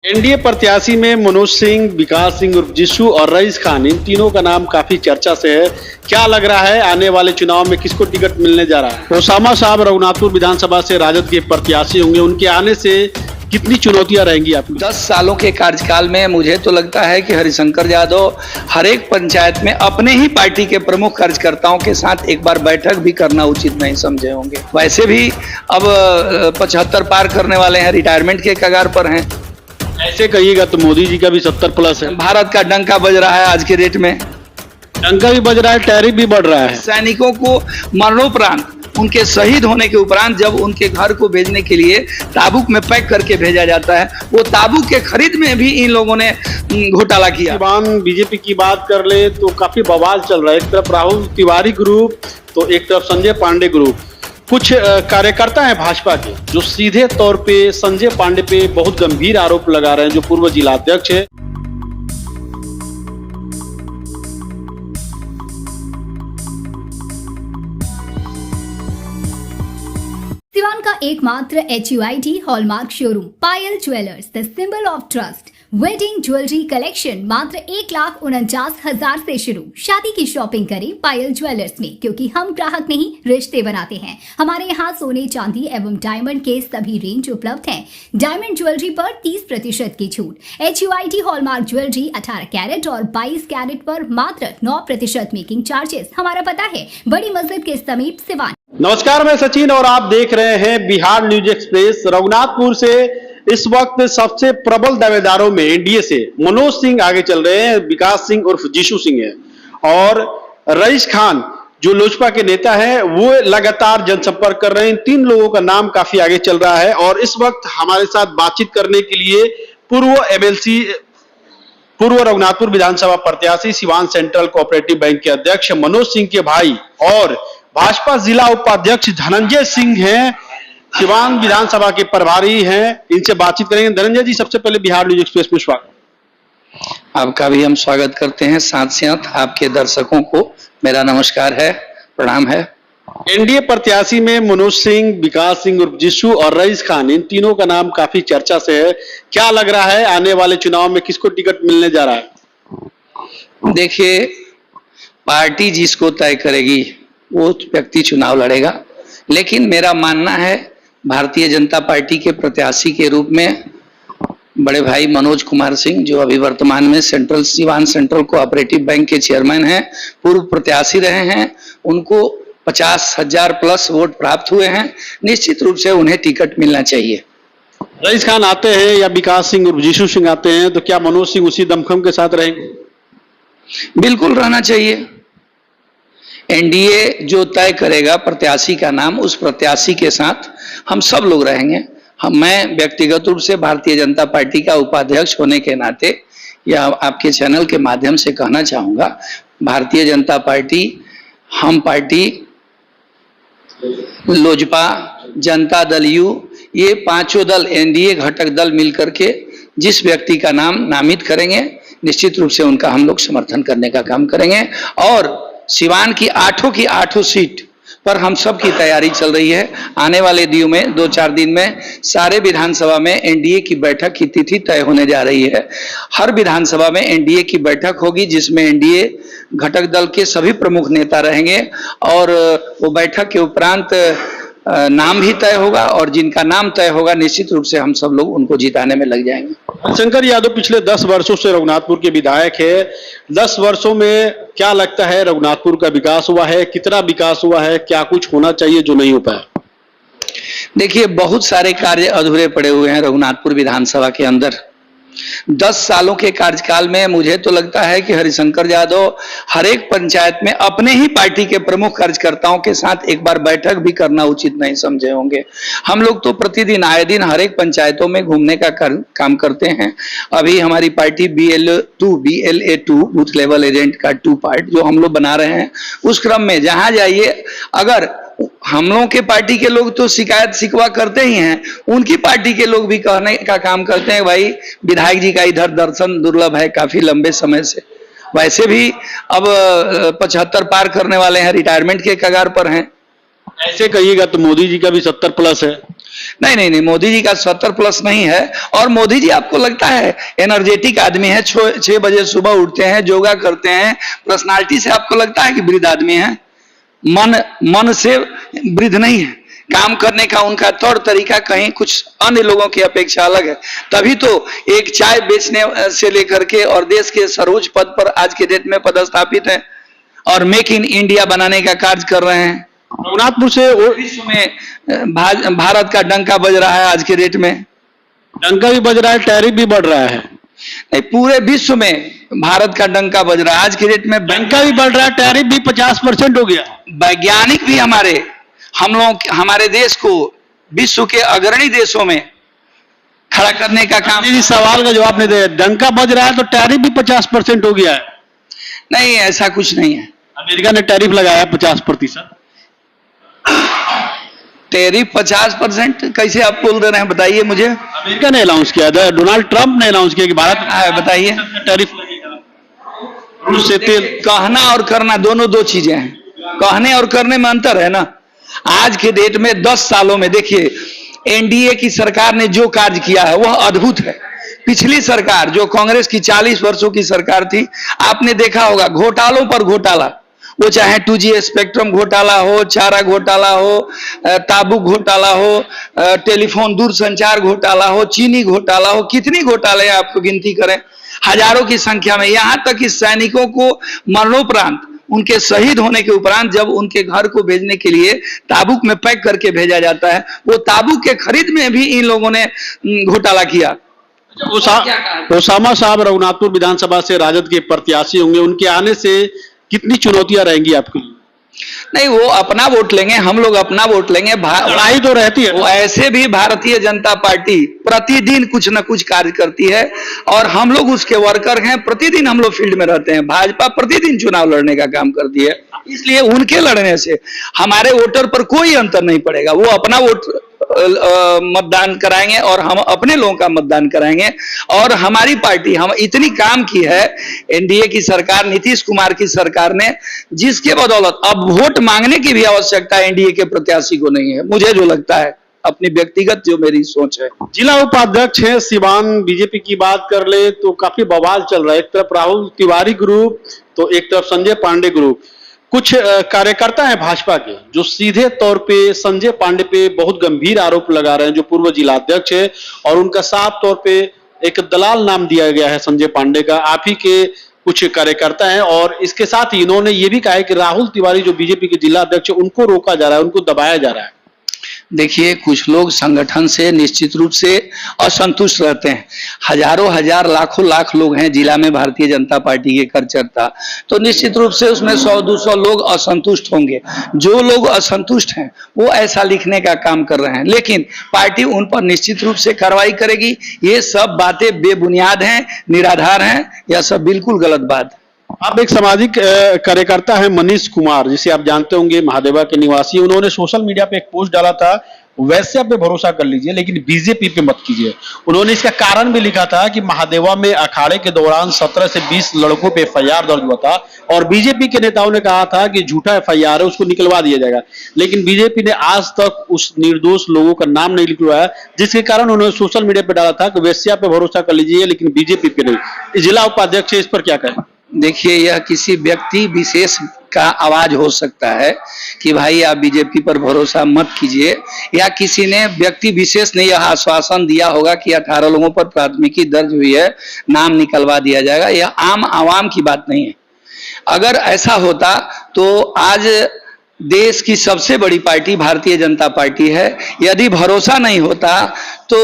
NDA प्रत्याशी में मनोज सिंह, विकास सिंह उर्फ जिशु और रईस खान, इन तीनों का नाम काफी चर्चा से है। क्या लग रहा है आने वाले चुनाव में किसको टिकट मिलने जा रहा है? ओसामा साहब रघुनाथपुर विधानसभा से राजद के प्रत्याशी होंगे, उनके आने से कितनी चुनौतियां रहेंगी आपको? 10 सालों के कार्यकाल में मुझे तो लगता है कि हरिशंकर यादव हर एक पंचायत में अपने ही पार्टी के प्रमुख कार्यकर्ताओं के साथ एक बार बैठक भी करना उचित नहीं समझे होंगे। वैसे भी अब 75 पार करने वाले हैं, रिटायरमेंट के कगार पर हैं। ऐसे कहिएगा तो मोदी जी का भी 70 प्लस है। भारत का डंका बज रहा है आज के रेट में, डंका भी बज रहा है, टैरिफ भी बढ़ रहा है। सैनिकों को मरणोपरांत, उनके शहीद होने के उपरांत जब उनके घर को भेजने के लिए ताबूक में पैक करके भेजा जाता है, वो ताबूक के खरीद में भी इन लोगों ने घोटाला किया। बीजेपी की बात कर ले तो काफी बवाल चल रहा है। एक तरफ राहुल तिवारी ग्रुप तो एक तरफ संजय पांडे ग्रुप। कुछ कार्यकर्ता हैं भाजपा के जो सीधे तौर पे संजय पांडे पे बहुत गंभीर आरोप लगा रहे हैं, जो पूर्व जिला अध्यक्ष है। सिवान का एकमात्र HUID hallmark showroom Payal jewellers, the symbol of trust. Wedding jewellery collection मात्र 1,49,000 से शुरू। शादी की शॉपिंग करें पायल ज्वेलर्स में, क्योंकि हम ग्राहक नहीं रिश्ते बनाते हैं। हमारे यहाँ सोने, चांदी एवं डायमंड के सभी रेंज उपलब्ध हैं। डायमंड ज्वेलरी पर 30% की छूट। HUID हॉलमार्क ज्वेलरी 18 कैरेट और 22 कैरेट पर मात्र 9% मेकिंग चार्जेस। हमारा पता है बड़ी मस्जिद के समीप सिवान। नमस्कार, मैं सचिन और आप देख रहे हैं बिहार न्यूज एक्सप्रेस। रघुनाथपुर से इस वक्त सबसे प्रबल दावेदारों में एनडीए से मनोज सिंह आगे चल रहे हैं, विकास सिंह उर्फ जिशु सिंह है और रईस खान जो लोजपा के नेता है वो लगातार जनसंपर्क कर रहे हैं। इन तीन लोगों का नाम काफी आगे चल रहा है और इस वक्त हमारे साथ बातचीत करने के लिए पूर्व एमएलसी, पूर्व रघुनाथपुर विधानसभा प्रत्याशी, सिवान सेंट्रल कोऑपरेटिव बैंक के अध्यक्ष मनोज सिंह के भाई और भाजपा जिला उपाध्यक्ष धनंजय सिंह हैं, सिवान विधानसभा के प्रभारी हैं। इनसे बातचीत करेंगे। धनंजय जी, सबसे पहले बिहार न्यूज एक्सप्रेस में स्वागत। आपका भी हम स्वागत करते हैं, साथ साथ आपके दर्शकों को मेरा नमस्कार है, प्रणाम है। एनडीए प्रत्याशी में मनोज सिंह, विकास सिंह उर्फ जिशु और रईस खान, इन तीनों का नाम काफी चर्चा से है। क्या लग रहा है आने वाले चुनाव में किसको टिकट मिलने जा रहा है? देखिए, पार्टी जिसको तय करेगी वो व्यक्ति चुनाव लड़ेगा, लेकिन मेरा मानना है भारतीय जनता पार्टी के प्रत्याशी के रूप में बड़े भाई मनोज कुमार सिंह, जो अभी वर्तमान में सिवान सेंट्रल कोऑपरेटिव बैंक के चेयरमैन हैं, पूर्व प्रत्याशी रहे हैं, उनको 50,000 प्लस वोट प्राप्त हुए हैं। निश्चित रूप से उन्हें टिकट मिलना चाहिए। रईस खान आते हैं या विकास सिंह उर्फ जिशु सिंह आते हैं तो क्या मनोज सिंह उसी दमखम के साथ रहेंगे? बिल्कुल रहना चाहिए। एनडीए जो तय करेगा प्रत्याशी का नाम, उस प्रत्याशी के साथ हम सब लोग रहेंगे। मैं व्यक्तिगत रूप से भारतीय जनता पार्टी का उपाध्यक्ष होने के नाते या आपके चैनल के माध्यम से कहना चाहूंगा, भारतीय जनता पार्टी, हम पार्टी, लोजपा, जनता दल यू, ये पांचों दल एनडीए घटक दल मिलकर के जिस व्यक्ति का नाम नामित करेंगे, निश्चित रूप से उनका हम लोग समर्थन करने का काम करेंगे। और सिवान की आठों सीट पर हम सब की तैयारी चल रही है। आने वाले दिनों में 2-4 दिन में सारे विधानसभा में एनडीए की बैठक की तिथि तय होने जा रही है। हर विधानसभा में एनडीए की बैठक होगी, जिसमें एनडीए घटक दल के सभी प्रमुख नेता रहेंगे और वो बैठक के उपरांत नाम भी तय होगा और जिनका नाम तय होगा निश्चित रूप से हम सब लोग उनको जिताने में लग जाएंगे। शंकर यादव पिछले 10 वर्षों से रघुनाथपुर के विधायक है। 10 वर्षों में क्या लगता है रघुनाथपुर का विकास हुआ है? कितना विकास हुआ है? क्या कुछ होना चाहिए जो नहीं हो पाया? देखिए, बहुत सारे कार्य अधूरे पड़े हुए हैं रघुनाथपुर विधानसभा के अंदर। 10 सालों के कार्यकाल में मुझे तो लगता है कि हरिशंकर यादव हर एक पंचायत में अपने ही पार्टी के प्रमुख कार्यकर्ताओं के साथ एक बार बैठक भी करना उचित नहीं समझे होंगे। हम लोग तो प्रतिदिन आए दिन हर एक पंचायतों में घूमने का काम करते हैं। अभी हमारी party BLA2 booth level agent का 2 पार्ट जो हम लोग बना रहे हैं, उस क्रम में जहां जाइए, अगर हम लोगों के पार्टी के लोग तो शिकायत शिकवा करते ही हैं, उनकी पार्टी के लोग भी कहने का काम करते हैं, भाई विधायक जी का इधर दर्शन दुर्लभ है काफी लंबे समय से। वैसे भी अब 75 पार करने वाले हैं, रिटायरमेंट के कगार पर हैं। ऐसे कहिएगा तो मोदी जी का भी 70 प्लस है। नहीं नहीं नहीं, मोदी जी का 70+ नहीं है। और मोदी जी आपको लगता है एनर्जेटिक आदमी है, 6 बजे सुबह उठते हैं, योगा करते हैं, पर्सनालिटी से आपको लगता है कि वृद्ध आदमी है? मन से वृद्ध नहीं है। काम करने का उनका तौर तरीका कहीं कुछ अन्य लोगों की अपेक्षा अलग है। तभी तो एक चाय बेचने से लेकर के और देश के सर्वोच्च पद पर आज के डेट में पदस्थापित है और मेक इन इंडिया बनाने का कार्य कर रहे हैं। रघुनाथपुर से विश्व में भारत का डंका बज रहा है आज के डेट में। डंका भी बज रहा है, टैरिफ भी बढ़ रहा है। नहीं, पूरे विश्व में भारत का डंका बज रहा है आज की डेट में। डंका भी बढ़ रहा है, टैरिफ भी 50% हो गया। वैज्ञानिक भी हमारे देश को विश्व के अग्रणी देशों में खड़ा करने का काम। इस सवाल का जवाब नहीं दे। डंका बज रहा है तो टैरिफ भी 50% हो गया है। नहीं, ऐसा कुछ नहीं है। अमेरिका ने टैरिफ लगाया 50%। टैरिफ 50% कैसे आप बोल रहे हैं, बताइए मुझे। अमेरिका ने अनाउंस किया था, डोनाल्ड ट्रंप ने अनाउंस किया कि भारत बताइए। टैरिफ लगेगा रूस से तेल। कहना और करना दोनों दो चीजें हैं। कहने और करने में अंतर है ना। आज के डेट में 10 सालों में देखिए एनडीए की सरकार ने जो कार्य किया है वह अद्भुत है। पिछली सरकार जो कांग्रेस की 40 वर्षों की सरकार थी, आपने देखा होगा घोटालों पर घोटाला, वो चाहे 2G स्पेक्ट्रम घोटाला हो, चारा घोटाला हो, ताबुक घोटाला हो, टेलीफोन दूरसंचार घोटाला हो, चीनी घोटाला हो, कितनी घोटाले आपको गिनती करें, हजारों की संख्या में। यहां तक कि सैनिकों को मरणोपरांत, उनके शहीद होने के उपरांत जब उनके घर को भेजने के लिए ताबुक में पैक करके भेजा जाता है, वो ताबुक के खरीद में भी इन लोगों ने घोटाला किया। ओसामा साहब रघुनाथपुर विधानसभा से राजद के प्रत्याशी होंगे, उनके आने से कितनी चुनौतियां रहेंगी आपके लिए? नहीं, वो अपना वोट लेंगे, हम लोग अपना वोट लेंगे। लड़ाई तो रहती है। वो ऐसे भी भारतीय जनता पार्टी प्रतिदिन कुछ न कुछ कार्य करती है और हम लोग उसके वर्कर हैं। प्रतिदिन हम लोग फील्ड में रहते हैं। भाजपा प्रतिदिन चुनाव लड़ने का काम करती है, इसलिए उनके लड़ने से हमारे वोटर पर कोई अंतर नहीं पड़ेगा। वो अपना वोट मतदान कराएंगे और हम अपने लोगों का मतदान कराएंगे। और हमारी पार्टी हम इतनी काम की है, एनडीए की सरकार, नीतीश कुमार की सरकार ने, जिसके बदौलत अब वोट मांगने की भी आवश्यकता एनडीए के प्रत्याशी को नहीं है, मुझे जो लगता है, अपनी व्यक्तिगत जो मेरी सोच है। जिला उपाध्यक्ष है सिवान बीजेपी की बात कर ले तो काफी बवाल चल रहा है। एक तरफ राहुल तिवारी ग्रुप तो एक तरफ संजय पांडे ग्रुप। कुछ कार्यकर्ता हैं भाजपा के जो सीधे तौर पे संजय पांडे पे बहुत गंभीर आरोप लगा रहे हैं, जो पूर्व जिलाध्यक्ष है, और उनका साफ तौर पे एक दलाल नाम दिया गया है संजय पांडे का। आप ही के कुछ कार्यकर्ता हैं और इसके साथ ही इन्होंने ये भी कहा है कि राहुल तिवारी जो बीजेपी के जिला अध्यक्ष है, उनको रोका जा रहा है, उनको दबाया जा रहा है। देखिए, कुछ लोग संगठन से निश्चित रूप से असंतुष्ट रहते हैं। हजारों हजार लाखों लाख लोग हैं जिला में भारतीय जनता पार्टी के कार्यकर्ता, तो निश्चित रूप से उसमें 100-200 लोग असंतुष्ट होंगे। जो लोग असंतुष्ट हैं वो ऐसा लिखने का काम कर रहे हैं, लेकिन पार्टी उन पर निश्चित रूप से कार्रवाई करेगी। ये सब बातें बेबुनियाद हैं, निराधार हैं, यह सब बिल्कुल गलत बात है। अब एक सामाजिक कार्यकर्ता है मनीष कुमार, जिसे आप जानते होंगे, महादेवा के निवासी। उन्होंने सोशल मीडिया पे एक पोस्ट डाला था, वैसे पे भरोसा कर लीजिए लेकिन बीजेपी पे मत कीजिए। उन्होंने इसका कारण भी लिखा था कि महादेवा में अखाड़े के दौरान 17 से 20 लड़कों पे एफआईआर दर्ज हुआ था और बीजेपी के नेताओं ने कहा था कि झूठा एफआईआर है, उसको निकलवा दिया जाएगा। लेकिन बीजेपी ने आज तक उस निर्दोष लोगों का नाम नहीं निकलवाया, जिसके कारण उन्होंने सोशल मीडिया पे डाला था कि वैश्या पे भरोसा कर लीजिए लेकिन बीजेपी पे नहीं। जिला उपाध्यक्ष इस पर क्या कहें? देखिए, यह किसी व्यक्ति विशेष का आवाज हो सकता है कि भाई आप बीजेपी पर भरोसा मत कीजिए, या किसी ने व्यक्ति विशेष ने यह आश्वासन दिया होगा कि 18 लोगों पर प्राथमिकी दर्ज हुई है, नाम निकलवा दिया जाएगा। यह आम आवाम की बात नहीं है। अगर ऐसा होता तो आज देश की सबसे बड़ी पार्टी भारतीय जनता पार्टी है। यदि भरोसा नहीं होता तो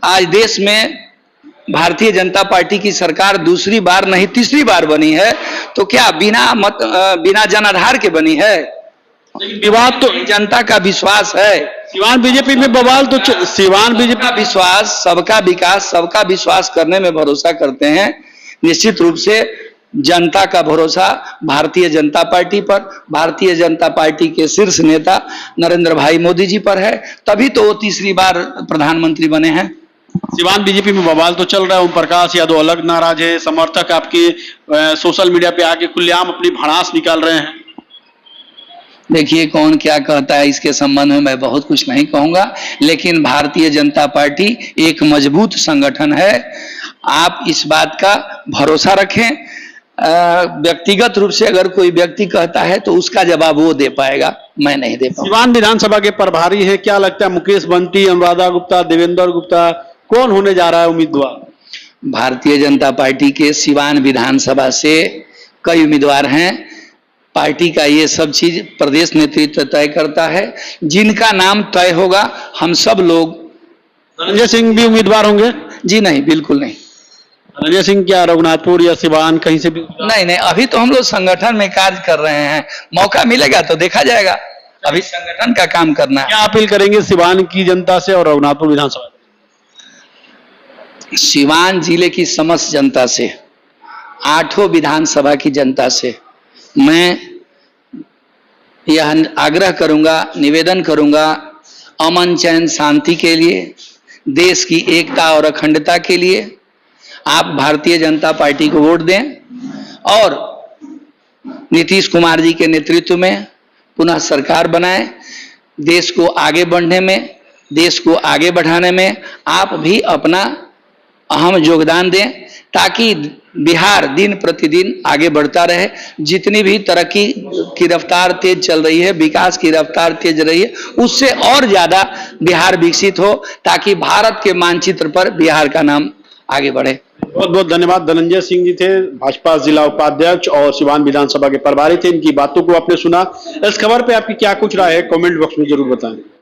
आज देश में भारतीय जनता पार्टी की सरकार दूसरी बार नहीं तीसरी बार बनी है, तो क्या बिना जनाधार के बनी है? लेकिन विवाद तो जनता का विश्वास है। सिवान बीजेपी में बवाल तो सिवान बीजेपी का विश्वास, सबका विकास, सबका विश्वास करने में भरोसा करते हैं। निश्चित रूप से जनता का भरोसा भारतीय जनता पार्टी पर, भारतीय जनता पार्टी के शीर्ष नेता नरेंद्र भाई मोदी जी पर है, तभी तो वो तीसरी बार प्रधानमंत्री बने हैं। सिवान बीजेपी में बवाल तो चल रहा है। ओम प्रकाश यादव अलग नाराज है, समर्थक आपके सोशल मीडिया पे आके खुलेआम अपनी भड़ास निकाल रहे हैं। देखिए, कौन क्या कहता है इसके संबंध में मैं बहुत कुछ नहीं कहूंगा, लेकिन भारतीय जनता पार्टी एक मजबूत संगठन है। आप इस बात का भरोसा रखें। व्यक्तिगत रूप से अगर कोई व्यक्ति कहता है तो उसका जवाब वो दे पाएगा, मैं नहीं दे पाऊंगा। सिवान विधानसभा के प्रभारी हैं, क्या लगता है मुकेश बंटी, अनुराधा गुप्ता, देवेंद्र गुप्ता, कौन होने जा रहा है उम्मीदवार? भारतीय जनता पार्टी के सिवान विधानसभा से कई उम्मीदवार हैं। पार्टी का ये सब चीज प्रदेश नेतृत्व तय करता है। जिनका नाम तय होगा हम सब लोग। धनंजय सिंह भी उम्मीदवार होंगे? जी नहीं, बिल्कुल नहीं। धनंजय सिंह क्या रघुनाथपुर या सिवान कहीं से भी? नहीं नहीं, अभी तो हम लोग संगठन में कार्य कर रहे हैं, मौका मिलेगा तो देखा जाएगा। अभी संगठन का काम करना है। क्या अपील करेंगे सिवान की जनता से और रघुनाथपुर विधानसभा? सिवान जिले की समस्त जनता से, 8 विधानसभा की जनता से मैं यह आग्रह करूंगा, निवेदन करूंगा, अमन चैन शांति के लिए, देश की एकता और अखंडता के लिए आप भारतीय जनता पार्टी को वोट दें और नीतीश कुमार जी के नेतृत्व में पुनः सरकार बनाएं। देश को आगे बढ़ने में, देश को आगे बढ़ाने में आप भी अपना अहम योगदान दें, ताकि बिहार दिन प्रतिदिन आगे बढ़ता रहे। जितनी भी तरक्की की रफ्तार तेज चल रही है, विकास की रफ्तार तेज रही है, उससे और ज्यादा बिहार विकसित हो, ताकि भारत के मानचित्र पर बिहार का नाम आगे बढ़े। बहुत बहुत धन्यवाद। धनंजय सिंह जी थे, भाजपा जिला उपाध्यक्ष और सिवान विधानसभा के प्रभारी थे। इनकी बातों को आपने सुना। इस खबर पे आपकी क्या कुछ राय है, कमेंट बॉक्स में जरूर बताएं।